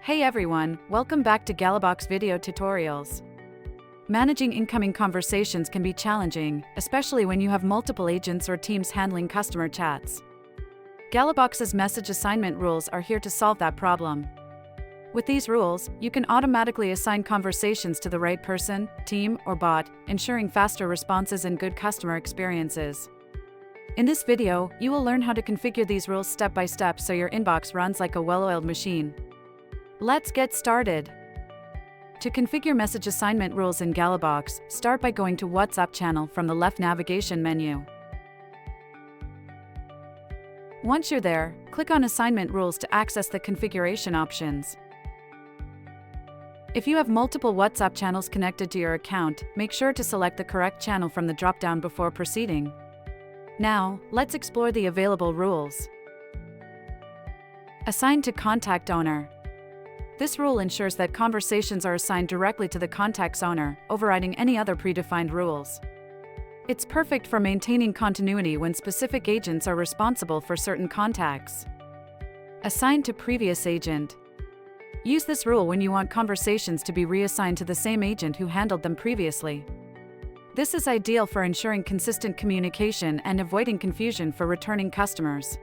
Hey everyone, welcome back to Gallabox video tutorials. Managing incoming conversations can be challenging, especially when you have multiple agents or teams handling customer chats. Gallabox's message assignment rules are here to solve that problem. With these rules, you can automatically assign conversations to the right person, team, or bot, ensuring faster responses and good customer experiences. In this video, you will learn how to configure these rules step by step so your inbox runs like a well-oiled machine. Let's get started. To configure message assignment rules in Gallabox, start by going to WhatsApp channel from the left navigation menu. Once you're there, click on Assignment Rules to access the configuration options. If you have multiple WhatsApp channels connected to your account, make sure to select the correct channel from the drop-down before proceeding. Now, let's explore the available rules. Assign to contact owner. This rule ensures that conversations are assigned directly to the contact's owner, overriding any other predefined rules. It's perfect for maintaining continuity when specific agents are responsible for certain contacts. Assign to previous agent. Use this rule when you want conversations to be reassigned to the same agent who handled them previously. This is ideal for ensuring consistent communication and avoiding confusion for returning customers.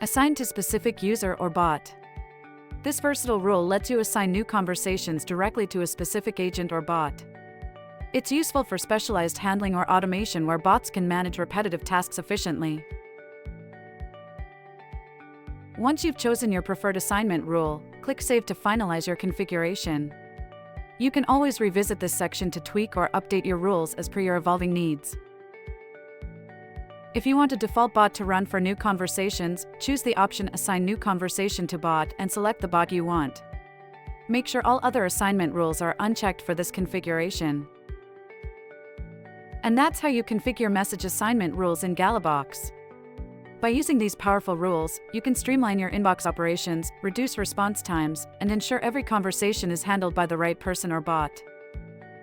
Assign to specific user or bot. This versatile rule lets you assign new conversations directly to a specific agent or bot. It's useful for specialized handling or automation where bots can manage repetitive tasks efficiently. Once you've chosen your preferred assignment rule, click Save to finalize your configuration. You can always revisit this section to tweak or update your rules as per your evolving needs. If you want a default bot to run for new conversations, choose the option Assign New Conversation to Bot and select the bot you want. Make sure all other assignment rules are unchecked for this configuration. And that's how you configure message assignment rules in Gallabox. By using these powerful rules, you can streamline your inbox operations, reduce response times, and ensure every conversation is handled by the right person or bot.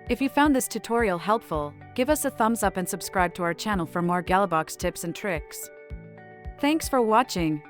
If you found this tutorial helpful, give us a thumbs up and subscribe to our channel for more Gallabox tips and tricks. Thanks for watching.